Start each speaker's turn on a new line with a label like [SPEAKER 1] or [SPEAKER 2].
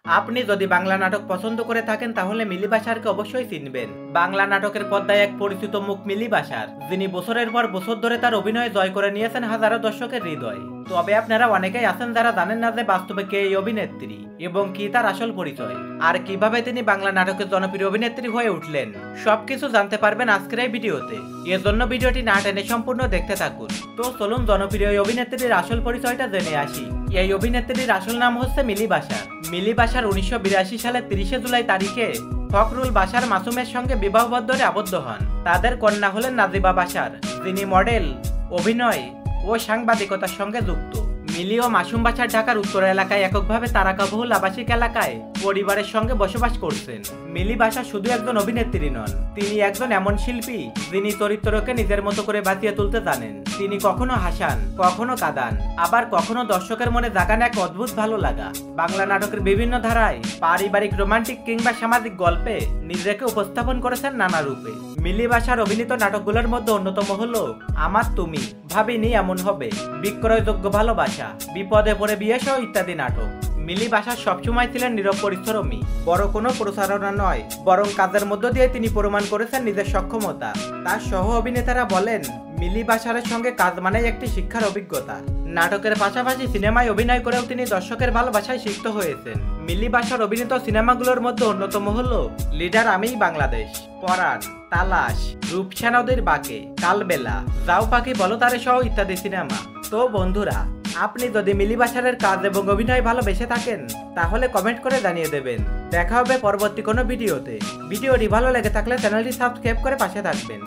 [SPEAKER 1] আপনি যদি বাংলা নাটক পছন্দ করে থাকেন তাহলে মিলি বাশারকে অবশ্যই চিনবেন। বাংলা নাটকের পর্দায় এক পরিচিত মুখ মিলি বাশার, যিনি বছরের পর বছর ধরে তার অভিনয়ে জয় করে নিয়েছেন হাজারো দর্শকের হৃদয়। তবে আপনারা অনেকেই আছেন যারা জানেন না যে বাস্তবে কে এই অভিনেত্রী এবং কি তার আসল পরিচয়, আর কিভাবে তিনি বাংলা নাটকের জনপ্রিয় অভিনেত্রী হয়ে উঠলেন। সবকিছু জানতে পারবেন আজকের এই ভিডিওতে। এর জন্য ভিডিওটি না টেনে সম্পূর্ণ দেখতে থাকুন। তো চলুন জনপ্রিয় এই অভিনেত্রীর আসল পরিচয়টা জেনে আসি। এই অভিনেত্রীর আসল নাম হচ্ছে মিলি বাশার। মিলি বাশার 1982 সালের 30 জুলাই তারিখে ফখরুল বাশার মাসুমের সঙ্গে বিবাহবন্ধনে আবদ্ধ হন। তাদের কন্যা হলেন নাজিবা বাশার, যিনি মডেল, অভিনয় ও সাংবাদিকতার সঙ্গে যুক্ত। মিলি ও মাসুম বাশার ঢাকার উত্তর এলাকায় এককভাবে তারকাবহুল আবাসিক এলাকায় পরিবারের সঙ্গে বসবাস করছেন। মিলি বাশার শুধু একজন অভিনেত্রী নন, তিনি একজন এমন শিল্পী যিনি চরিত্রকে নিজের মতো করে বাঁচিয়ে তুলতে জানেন। তিনি কখনো হাসান, কখনো কাঁদান, আবার কখনো দর্শকের মনে জাগান এক অদ্ভুত ভালো লাগা। বাংলা নাটকের বিভিন্ন ধারায় পারিবারিক, রোমান্টিক কিংবা সামাজিক গল্পে নিজেকে উপস্থাপন করেছেন নানা রূপে। মিলি বাশার অভিনীত নাটকগুলোর মধ্যে অন্যতম হলো আমার তুমি, ভাবিনি এমন হবে, বিক্রয়যোগ্য ভালোবাসা, বিপদে পড়ে বিয়ে সহ ইত্যাদি নাটক। মিলি বাশার সবসময় ছিলেন নীরব পরিশ্রমী, বড় কোনো প্রচারণা নয় বরং কাজের মধ্য দিয়ে তিনি প্রমাণ করেছেন নিজের সক্ষমতা। তার সহ অভিনেতারা বলেন মিলি বাশারের সঙ্গে কাজ মানে একটি শিক্ষার অভিজ্ঞতা। নাটকের পাশাপাশি সিনেমায় অভিনয় করেও তিনি দর্শকের ভালোবাসায় সিক্ত হয়েছেন। মিলি বাশার অভিনীত সিনেমাগুলোর মধ্যে অন্যতম হলো লিডার, আমিই বাংলাদেশ, পরাণ, তালাশ, রূপসা নদীর বাঁকে, কালবেলা, যাও পাখি বলো তারে সহ ইত্যাদি সিনেমা। তো বন্ধুরা, আপনি যদি মিলি বাশারের কাজ এবং অভিনয় ভালোবেসে থাকেন তাহলে কমেন্ট করে জানিয়ে দেবেন। দেখা হবে পরবর্তী কোনো ভিডিওতে। ভিডিওটি ভালো লেগে থাকলে চ্যানেলটি সাবস্ক্রাইব করে পাশে থাকবেন।